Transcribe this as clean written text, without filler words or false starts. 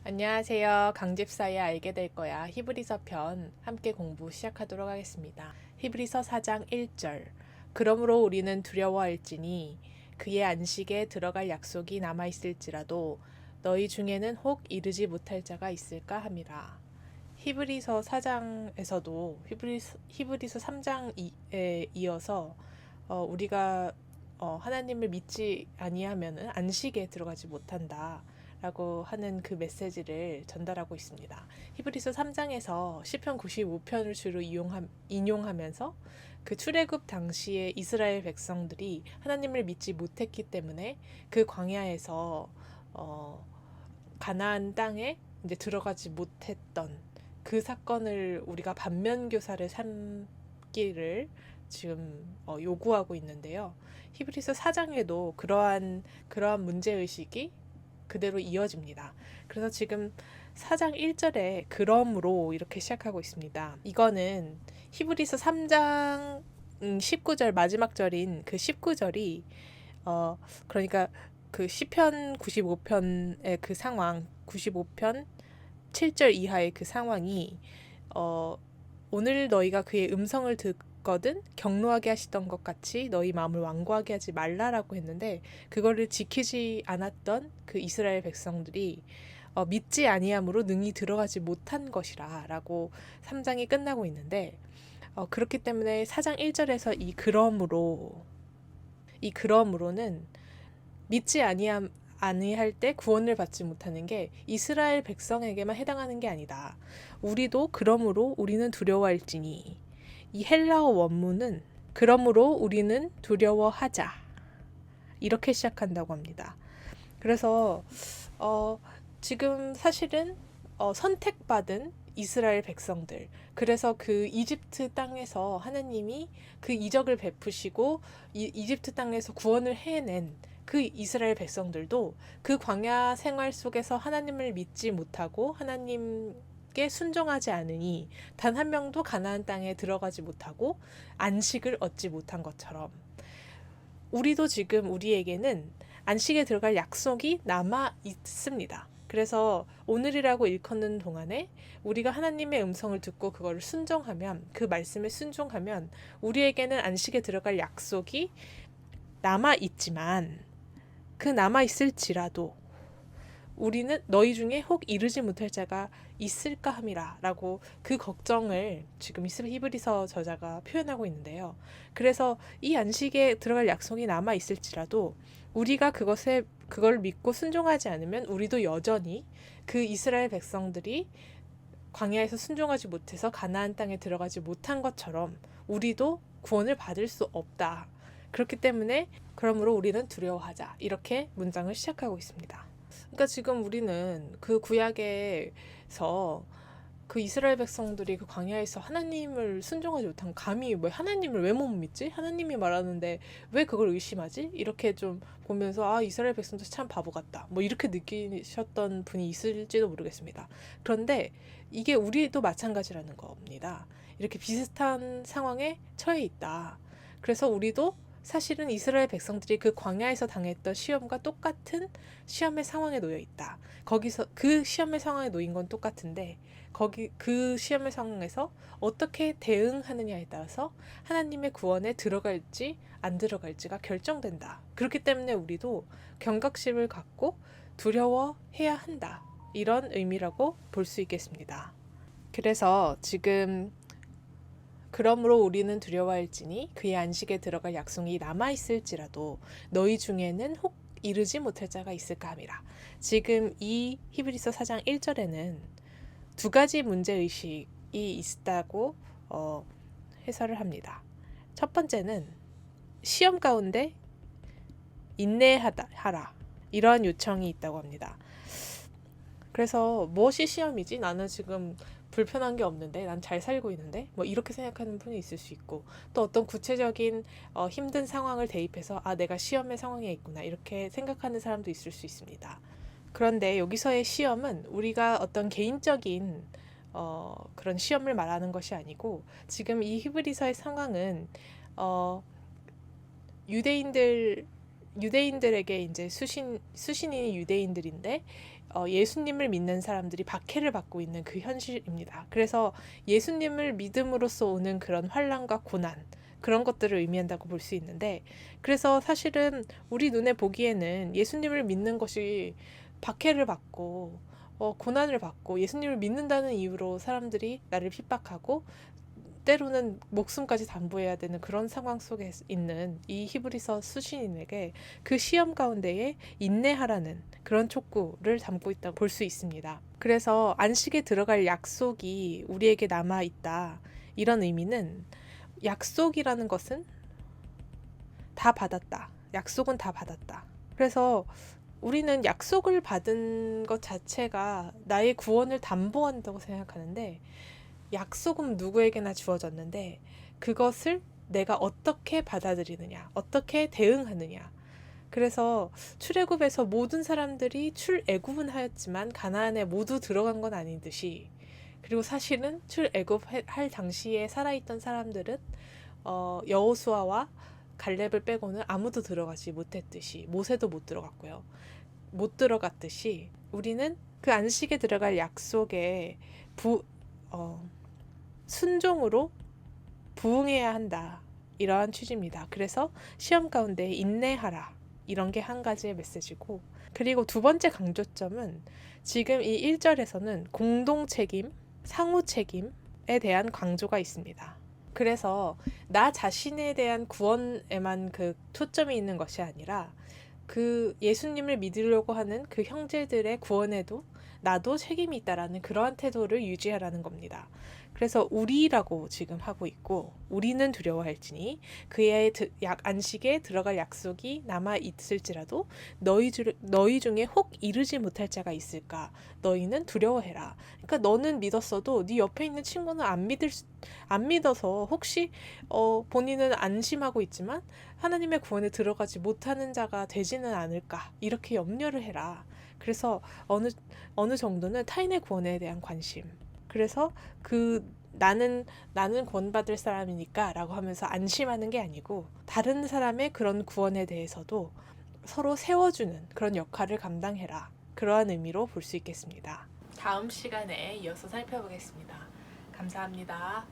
안녕하세요. 강집사에 알게 될 거야. 히브리서 편 함께 공부 시작하도록 하겠습니다. 히브리서 4장 1절. 그러므로 우리는 두려워할지니 그의 안식에 들어갈 약속이 남아 있을지라도 너희 중에는 혹 이르지 못할 자가 있을까 함이라. 히브리서 4장에서도 히브리서 3장에 이어서 우리가 하나님을 믿지 아니하면은 안식에 들어가지 못한다. 라고 하는 그 메시지를 전달하고 있습니다. 히브리서 3장에서 시편 95편을 주로 인용하면서 그 출애굽 당시에 이스라엘 백성들이 하나님을 믿지 못했기 때문에 그 광야에서 가나안 땅에 이제 들어가지 못했던 그 사건을 우리가 반면교사를 삼기를 지금 요구하고 있는데요. 히브리서 4장에도 그러한 문제의식이 그대로 이어집니다. 그래서 지금 4장 1절에 그러므로 이렇게 시작하고 있습니다. 이거는 히브리서 3장 19절 마지막 절인 그 19절이 그러니까 그 시편 95편의 그 상황 95편 7절 이하의 그 상황이 오늘 너희가 그의 음성을 듣거든 경노하게 하시던 것 같이 너희 마음을 완고하게 하지 말라라고 했는데 그거를 지키지 않았던 그 이스라엘 백성들이 믿지 아니함으로 능히 들어가지 못한 것이라 라고 3장이 끝나고 있는데 그렇기 때문에 4장 1절에서 이 그러므로는 믿지 아니할 때 구원을 받지 못하는 게 이스라엘 백성에게만 해당하는 게 아니다. 우리도 그러므로 우리는 두려워할지니 이 헬라어 원문은 그러므로 우리는 두려워하자 이렇게 시작한다고 합니다. 그래서 지금 사실은 선택받은 이스라엘 백성들 그래서 그 이집트 땅에서 하나님이 그 이적을 베푸시고 이집트 땅에서 구원을 해낸 그 이스라엘 백성들도 그 광야 생활 속에서 하나님을 믿지 못하고 하나님께 순종하지 않으니 단 한 명도 가나안 땅에 들어가지 못하고 안식을 얻지 못한 것처럼 우리도 지금 우리에게는 안식에 들어갈 약속이 남아 있습니다. 그래서 오늘이라고 일컫는 동안에 우리가 하나님의 음성을 듣고 그거를 순종하면 그 말씀에 순종하면 우리에게는 안식에 들어갈 약속이 남아 있지만 그 남아 있을지라도 우리는 너희 중에 혹 이르지 못할 자가 있을까 함이라 라고 그 걱정을 지금 히브리서 저자가 표현하고 있는데요. 그래서 이 안식에 들어갈 약속이 남아 있을지라도 우리가 그걸 믿고 순종하지 않으면 우리도 여전히 그 이스라엘 백성들이 광야에서 순종하지 못해서 가나안 땅에 들어가지 못한 것처럼 우리도 구원을 받을 수 없다. 그렇기 때문에 그러므로 우리는 두려워하자. 이렇게 문장을 시작하고 있습니다. 그러니까 지금 우리는 그 구약에서 그 이스라엘 백성들이 그 광야에서 하나님을 순종하지 못한 감히 왜 하나님을 왜 못 믿지? 하나님이 말하는데 왜 그걸 의심하지? 이렇게 좀 보면서 아 이스라엘 백성들 참 바보 같다. 뭐 이렇게 느끼셨던 분이 있을지도 모르겠습니다. 그런데 이게 우리도 마찬가지라는 겁니다. 이렇게 비슷한 상황에 처해 있다. 그래서 우리도 사실은 이스라엘 백성들이 그 광야에서 당했던 시험과 똑같은 시험의 상황에 놓여 있다. 거기서 그 시험의 상황에 놓인 건 똑같은데 그 시험의 상황에서 어떻게 대응하느냐에 따라서 하나님의 구원에 들어갈지 안 들어갈지가 결정된다. 그렇기 때문에 우리도 경각심을 갖고 두려워해야 한다. 이런 의미라고 볼 수 있겠습니다. 그래서 지금 그러므로 우리는 두려워할지니 그의 안식에 들어갈 약속이 남아있을지라도 너희 중에는 혹 이르지 못할 자가 있을까 함이라. 지금 이 히브리서 4장 1절에는 두 가지 문제의식이 있다고 해설을 합니다. 첫 번째는 시험 가운데 인내하라 이러한 요청이 있다고 합니다. 그래서 무엇이 시험이지? 나는 지금 불편한 게 없는데 난 잘 살고 있는데 뭐 이렇게 생각하는 분이 있을 수 있고 또 어떤 구체적인 힘든 상황을 대입해서 아 내가 시험의 상황에 있구나 이렇게 생각하는 사람도 있을 수 있습니다. 그런데 여기서의 시험은 우리가 어떤 개인적인 그런 시험을 말하는 것이 아니고 지금 이 히브리서의 상황은 유대인들이 유대인들에게 이제 수신인이 유대인들인데 예수님을 믿는 사람들이 박해를 받고 있는 그 현실입니다. 그래서 예수님을 믿음으로써 오는 그런 환난과 고난 그런 것들을 의미한다고 볼 수 있는데 그래서 사실은 우리 눈에 보기에는 예수님을 믿는 것이 박해를 받고 고난을 받고 예수님을 믿는다는 이유로 사람들이 나를 핍박하고 때로는 목숨까지 담보해야 되는 그런 상황 속에 있는 이 히브리서 수신인에게 그 시험 가운데에 인내하라는 그런 촉구를 담고 있다고 볼 수 있습니다. 그래서 안식에 들어갈 약속이 우리에게 남아 있다. 이런 의미는 약속이라는 것은 다 받았다. 약속은 다 받았다. 그래서 우리는 약속을 받은 것 자체가 나의 구원을 담보한다고 생각하는데 약속은 누구에게나 주어졌는데 그것을 내가 어떻게 받아들이느냐, 어떻게 대응하느냐. 그래서 출애굽에서 모든 사람들이 출애굽은 하였지만 가나안에 모두 들어간 건 아니듯이 그리고 사실은 출애굽할 당시에 살아있던 사람들은 여호수아와 갈렙을 빼고는 아무도 들어가지 못했듯이 모세도 못 들어갔고요. 못 들어갔듯이 우리는 그 안식에 들어갈 약속에 순종으로 부응해야 한다. 이러한 취지입니다. 그래서 시험 가운데 인내하라. 이런 게 한 가지의 메시지고 그리고 두 번째 강조점은 지금 이 1절에서는 공동 책임, 상호 책임에 대한 강조가 있습니다. 그래서 나 자신에 대한 구원에만 그 초점이 있는 것이 아니라 그 예수님을 믿으려고 하는 그 형제들의 구원에도 나도 책임이 있다라는 그러한 태도를 유지하라는 겁니다. 그래서 우리라고 지금 하고 있고 우리는 두려워할지니 그의 안식에 들어갈 약속이 남아 있을지라도 너희 중에 혹 이르지 못할 자가 있을까? 너희는 두려워해라. 그러니까 너는 믿었어도 네 옆에 있는 친구는 안 믿어서 혹시 본인은 안심하고 있지만 하나님의 구원에 들어가지 못하는 자가 되지는 않을까? 이렇게 염려를 해라. 그래서 어느 정도는 타인의 구원에 대한 관심. 그래서 나는 구원받을 사람이니까 라고 하면서 안심하는 게 아니고 다른 사람의 그런 구원에 대해서도 서로 세워주는 그런 역할을 감당해라. 그러한 의미로 볼 수 있겠습니다. 다음 시간에 이어서 살펴보겠습니다. 감사합니다.